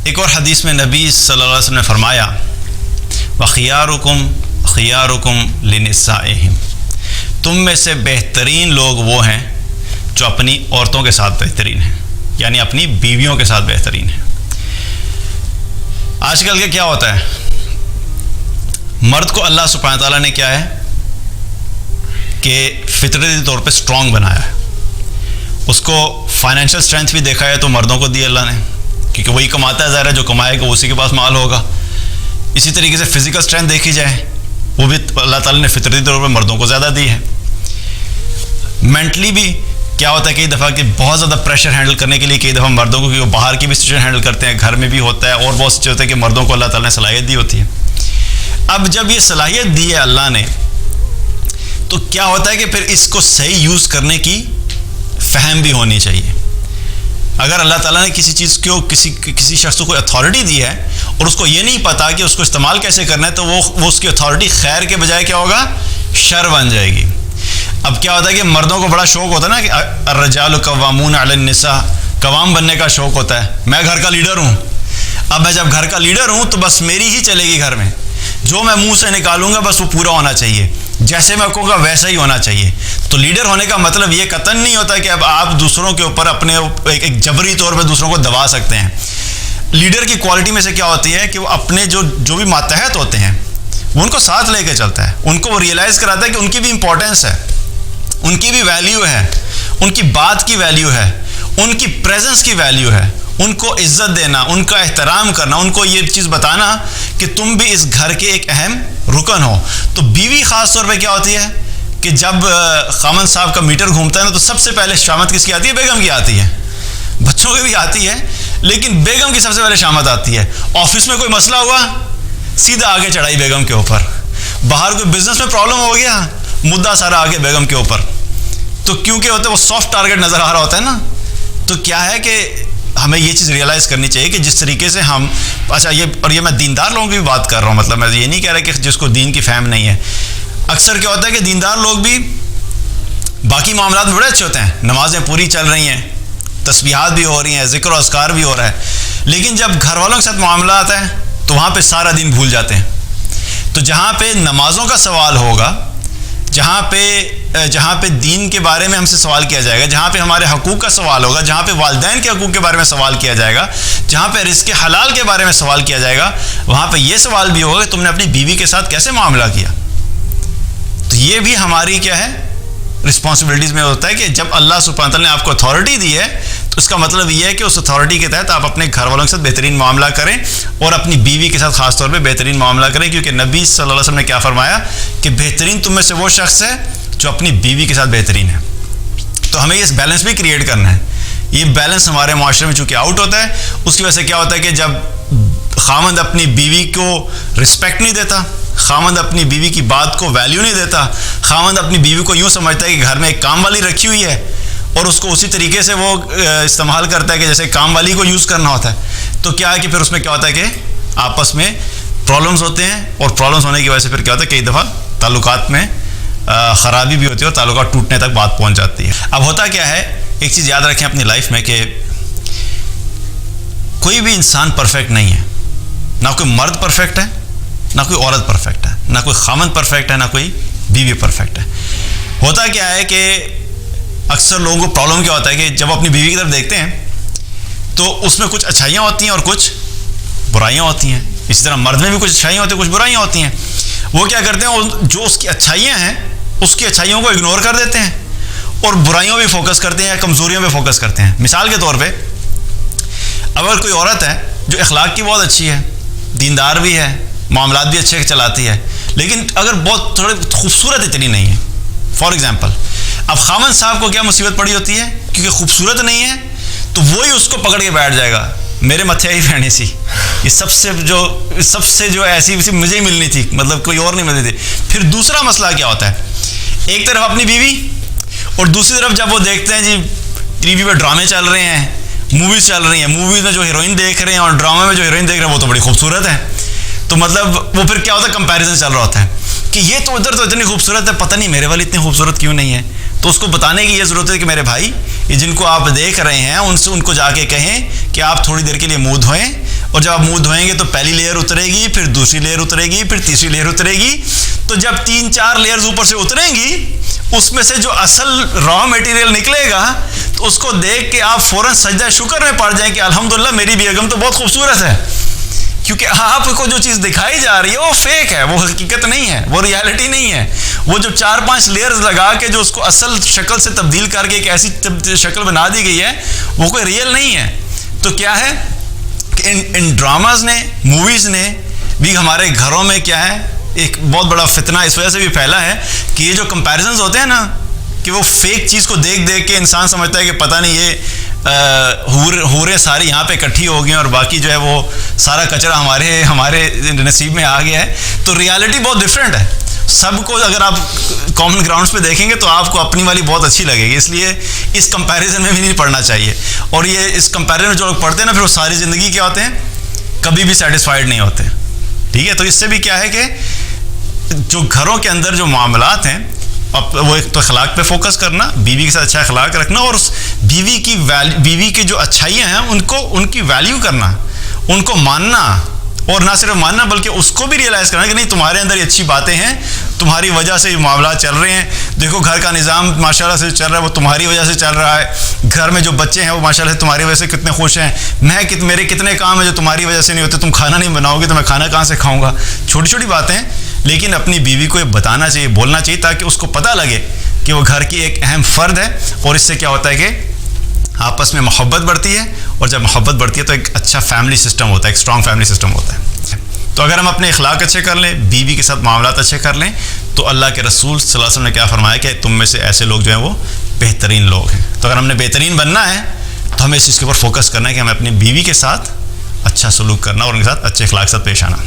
ایک اور حدیث میں نبی صلی اللہ علیہ وسلم نے فرمایا وَخِيَارُكُمْ خِيَارُكُمْ لِنِسَائِهِمْ، تم میں سے بہترین لوگ وہ ہیں جو اپنی عورتوں کے ساتھ بہترین ہیں، یعنی اپنی بیویوں کے ساتھ بہترین ہیں۔ آج کل کے کیا ہوتا ہے، مرد کو اللہ سبحانہ تعالیٰ نے کیا ہے کہ فطرتی طور پہ سٹرونگ بنایا ہے، اس کو فائنینشیل اسٹرینتھ بھی دیکھا ہے تو مردوں کو دی اللہ نے، کیونکہ وہی کماتا ہے، ظاہر ہے جو کمائے گا اسی کے پاس مال ہوگا۔ اسی طریقے سے فزیکل اسٹرینتھ دیکھی جائے وہ بھی اللہ تعالیٰ نے فطرتی طور پہ مردوں کو زیادہ دی ہے۔ مینٹلی بھی کیا ہوتا ہے کئی دفعہ کہ بہت زیادہ پریشر ہینڈل کرنے کے لیے کئی دفعہ مردوں کو، کیونکہ وہ باہر کی بھی سچویشن ہینڈل کرتے ہیں، گھر میں بھی ہوتا ہے، اور بہت سی ہوتا ہے کہ مردوں کو اللہ تعالیٰ نے صلاحیت دی ہوتی ہے۔ اب جب یہ صلاحیت دی ہے اللہ نے تو کیا ہوتا ہے کہ پھر اس کو صحیح یوز کرنے کی فہم بھی ہونی چاہیے۔ اگر اللہ تعالیٰ نے کسی چیز کو کسی شخص کو کوئی اتھارٹی دی ہے اور اس کو یہ نہیں پتا کہ اس کو استعمال کیسے کرنا ہے تو وہ اس کی اتھارٹی خیر کے بجائے کیا ہوگا، شر بن جائے گی۔ اب کیا ہوتا ہے کہ مردوں کو بڑا شوق ہوتا ہے نا کہ الرجال قوامون علی النساء، قوام بننے کا شوق ہوتا ہے، میں گھر کا لیڈر ہوں۔ اب میں جب گھر کا لیڈر ہوں تو بس میری ہی چلے گی گھر میں، جو میں منہ سے نکالوں گا بس وہ پورا ہونا چاہیے، جیسے میں کہوں گا ویسا ہی ہونا چاہیے۔ تو لیڈر ہونے کا مطلب یہ قطعاً نہیں ہوتا کہ اب آپ دوسروں کے اوپر اپنے ایک جبری طور پہ دوسروں کو دبا سکتے ہیں۔ لیڈر کی کوالٹی میں سے کیا ہوتی ہے کہ وہ اپنے جو بھی ماتحت ہوتے ہیں وہ ان کو ساتھ لے کے چلتا ہے، ان کو وہ ریئلائز کراتا ہے کہ ان کی بھی امپورٹنس ہے، ان کی بھی ویلیو ہے، ان کی بات کی ویلیو ہے، ان کی پریزنس کی ویلیو ہے، ان کو عزت دینا، ان کا احترام کرنا، ان کو یہ چیز بتانا کہ تم بھی اس گھر کے ایک اہم رکن ہو۔ تو بیوی خاص طور پہ کیا ہوتی ہے کہ جب خامن صاحب کا میٹر گھومتا ہے نا تو سب سے پہلے شامت کس کی آتی ہے؟ بیگم کی آتی ہے۔ بچوں کی بھی آتی ہے لیکن بیگم کی سب سے پہلے شامت آتی ہے۔ آفس میں کوئی مسئلہ ہوا سیدھا آگے چڑھائی بیگم کے اوپر، باہر کوئی بزنس میں پرابلم ہو گیا مدعا سارا آگے بیگم کے اوپر۔ تو کیونکہ ہوتا ہے وہ سافٹ ٹارگٹ نظر آ رہا ہوتا ہے نا، تو کیا ہے کہ ہمیں یہ چیز ریئلائز کرنی چاہیے کہ جس طریقے سے ہم یہ میں دیندار لوگوں کی بھی بات کر رہا ہوں، مطلب میں یہ نہیں کہہ رہا کہ جس کو دین کی فہم نہیں ہے۔ اکثر کیا ہوتا ہے کہ دیندار لوگ بھی باقی معاملات میں بڑے اچھے ہوتے ہیں، نمازیں پوری چل رہی ہیں، تسبیحات بھی ہو رہی ہیں، ذکر و اذکار بھی ہو رہا ہے، لیکن جب گھر والوں کے ساتھ معاملہ آتا ہے تو وہاں پہ سارا دین بھول جاتے ہیں۔ تو جہاں پہ نمازوں کا سوال ہوگا، جہاں پہ دین کے بارے میں ہم سے سوال کیا جائے گا، جہاں پہ ہمارے حقوق کا سوال ہوگا، جہاں پہ والدین کے حقوق کے بارے میں سوال کیا جائے گا، جہاں پہ رزق حلال کے بارے میں سوال کیا جائے گا، وہاں پہ یہ سوال بھی ہوگا کہ تم نے اپنی بیوی کے ساتھ کیسے معاملہ کیا۔ تو یہ بھی ہماری کیا ہے رسپانسبلٹیز میں ہوتا ہے کہ جب اللہ سبحانہ تعالیٰ نے آپ کو اتھارٹی دی ہے تو اس کا مطلب یہ ہے کہ اس اتھارٹی کے تحت آپ اپنے گھر والوں کے ساتھ بہترین معاملہ کریں اور اپنی بیوی کے ساتھ خاص طور پہ بہترین معاملہ کریں، کیونکہ نبی صلی اللہ علیہ وسلم نے کیا فرمایا کہ بہترین تم میں سے وہ شخص ہے جو اپنی بیوی کے ساتھ بہترین ہے۔ تو ہمیں یہ بیلنس بھی کریٹ کرنا ہے۔ یہ بیلنس ہمارے معاشرے میں چونکہ آؤٹ ہوتا ہے، اس کی وجہ سے کیا ہوتا ہے کہ جب خامند اپنی بیوی کو رسپیکٹ نہیں دیتا، خامند اپنی بیوی کی بات کو ویلیو نہیں دیتا، خامند اپنی بیوی کو یوں سمجھتا ہے کہ گھر میں ایک کام والی رکھی ہوئی ہے اور اس کو اسی طریقے سے وہ استعمال کرتا ہے کہ جیسے کام والی کو یوز کرنا ہوتا ہے، تو کیا ہے کہ پھر اس میں کیا ہوتا ہے کہ آپس میں پرابلمز ہوتے ہیں، اور پرابلمز ہونے کی وجہ سے پھر کیا ہوتا ہے کئی دفعہ تعلقات میں خرابی بھی ہوتی ہے اور تعلقات ٹوٹنے تک بات پہنچ جاتی ہے۔ اب ہوتا کیا ہے، ایک چیز یاد رکھیں اپنی لائف میں کہ کوئی بھی انسان پرفیکٹ نہیں ہے، نہ کوئی مرد پرفیکٹ ہے، نہ کوئی عورت پرفیکٹ ہے، نہ کوئی خامند پرفیکٹ ہے، نہ کوئی بیوی پرفیکٹ ہے۔ ہوتا کیا ہے کہ اکثر لوگوں کو پرابلم کیا ہوتا ہے کہ جب اپنی بیوی کی طرف دیکھتے ہیں تو اس میں کچھ اچھائیاں ہوتی ہیں اور کچھ برائیاں ہوتی ہیں، اسی طرح مرد میں بھی کچھ اچھائیاں ہوتی ہیں کچھ برائیاں ہوتی ہیں۔ وہ کیا کرتے ہیں، جو اس کی اچھائیاں ہیں اس کی اچھائیوں کو اگنور کر دیتے ہیں اور برائیوں پہ فوکس کرتے ہیں یا کمزوریوں پہ فوکس کرتے ہیں۔ مثال کے طور پہ اگر کوئی عورت ہے جو اخلاق کی بہت اچھی ہے، دیندار بھی ہے، معاملات بھی اچھے چلاتی ہے، لیکن اگر بہت تھوڑی خوبصورت اتنی نہیں ہے، فار ایگزامپل اب خامن صاحب کو کیا مصیبت پڑی ہوتی ہے کیونکہ خوبصورت نہیں ہے تو وہی اس کو پکڑ کے بیٹھ جائے گا، میرے متھے ہی پہنی سی، یہ سب سے جو ایسی مجھے ہی ملنی تھی، مطلب کوئی اور نہیں ملنی تھی۔ پھر دوسرا مسئلہ کیا ہوتا ہے، ایک طرف اپنی بیوی اور دوسری طرف جب وہ دیکھتے ہیں جی ٹی وی پہ ڈرامے چل رہے ہیں، موویز چل رہی ہیں، موویز میں جو ہیروئن دیکھ رہے ہیں اور ڈرامے میں جو ہیروئن دیکھ رہے ہیں وہ تو بڑی خوبصورت ہے، تو مطلب وہ پھر کیا ہوتا ہے کمپیریزن چل رہا ہوتا ہے کہ یہ تو ادھر تو اتنی خوبصورت ہے، پتہ نہیں میرے والی اتنی خوبصورت کیوں نہیں ہے۔ تو اس کو بتانے کی یہ ضرورت ہے کہ میرے بھائی یہ جن کو آپ دیکھ رہے ہیں ان کو جا کے کہیں کہ آپ تھوڑی دیر کے لیے موڈ ہوئیں اور جب آپ منہ دھوئیں گے تو پہلی لیئر اترے گی، پھر دوسری لیئر اترے گی، پھر تیسری لیئر اترے گی. تو جب 3-4 لیئرز اوپر سے اتریں گی، اس میں سے جو اصل را میٹیریل نکلے گا تو اس کو دیکھ کے آپ فوراً سجدہ شکر میں پڑ جائیں کہ الحمدللہ میری بیگم تو بہت خوبصورت ہے. کیونکہ آپ کو جو چیز دکھائی جا رہی ہے وہ فیک ہے، وہ حقیقت نہیں ہے، وہ ریالٹی نہیں ہے. وہ جو 4-5 لیئرز لگا کے جو اس کو اصل شکل سے تبدیل کر کے ایک ایسی شکل بنا دی گئی ہے، وہ کوئی ریئل نہیں ہے. تو کیا ہے کہ ان ڈراماز نے، موویز نے بھی ہمارے گھروں میں کیا ہے ایک بہت بڑا فتنہ اس وجہ سے بھی پھیلا ہے کہ یہ جو کمپیریزنز ہوتے ہیں نا، کہ وہ فیک چیز کو دیکھ دیکھ کے انسان سمجھتا ہے کہ پتہ نہیں یہ حوریں ساری یہاں پہ اکٹھی ہو گئی ہیں اور باقی جو ہے وہ سارا کچرا ہمارے نصیب میں آ گیا ہے. تو ریالٹی بہت ڈفرینٹ ہے. سب کو اگر آپ کامن گراؤنڈس پہ دیکھیں گے تو آپ کو اپنی والی بہت اچھی لگے گی. اس لیے اس کمپیریزن میں بھی نہیں پڑھنا چاہیے. اور یہ اس کمپیریزن میں جو لوگ پڑھتے ہیں نا، پھر وہ ساری زندگی کیا ہوتے ہیں، کبھی بھی سیٹسفائیڈ نہیں ہوتے. ٹھیک ہے، تو اس سے بھی کیا ہے کہ جو گھروں کے اندر جو معاملات ہیں، اب وہ ایک تو اخلاق پہ فوکس کرنا، بیوی کے ساتھ اچھا اخلاق رکھنا، اور اس بیوی کی جو اچھائیاں ہیں ان کی ویلیو کرنا، ان کو ماننا، اور نہ صرف ماننا بلکہ اس کو بھی ریئلائز کرنا کہ نہیں تمہارے اندر یہ اچھی باتیں ہیں، تمہاری وجہ سے یہ معاملات چل رہے ہیں. دیکھو گھر کا نظام ماشاءاللہ سے چل رہا ہے، وہ تمہاری وجہ سے چل رہا ہے. گھر میں جو بچے ہیں وہ ماشاءاللہ سے تمہاری وجہ سے کتنے خوش ہیں. میرے کتنے کام ہیں جو تمہاری وجہ سے نہیں ہوتے. تم کھانا نہیں بناؤ گے تو میں کھانا کہاں سے کھاؤں گا. چھوٹی چھوٹی باتیں، لیکن اپنی بیوی کو یہ بتانا چاہیے، بولنا چاہیے، تاکہ اس کو پتہ لگے کہ وہ گھر کی ایک اہم فرد ہے. اور اس سے کیا ہوتا ہے کہ آپس میں محبت بڑھتی ہے، اور جب محبت بڑھتی ہے تو ایک اچھا فیملی سسٹم ہوتا ہے، ایک اسٹرانگ فیملی سسٹم ہوتا ہے. تو اگر ہم اپنے اخلاق اچھے کر لیں، بیوی کے ساتھ معاملات اچھے کر لیں، تو اللہ کے رسول صلی اللہ علیہ وسلم نے کیا فرمایا کہ تم میں سے ایسے لوگ جو ہیں وہ بہترین لوگ ہیں. تو اگر ہم نے بہترین بننا ہے تو ہمیں اس چیز کے اوپر فوکس کرنا ہے کہ ہمیں اپنی بیوی کے ساتھ اچھا سلوک کرنا اور ان کے ساتھ اچھے اخلاق کے ساتھ پیش آنا.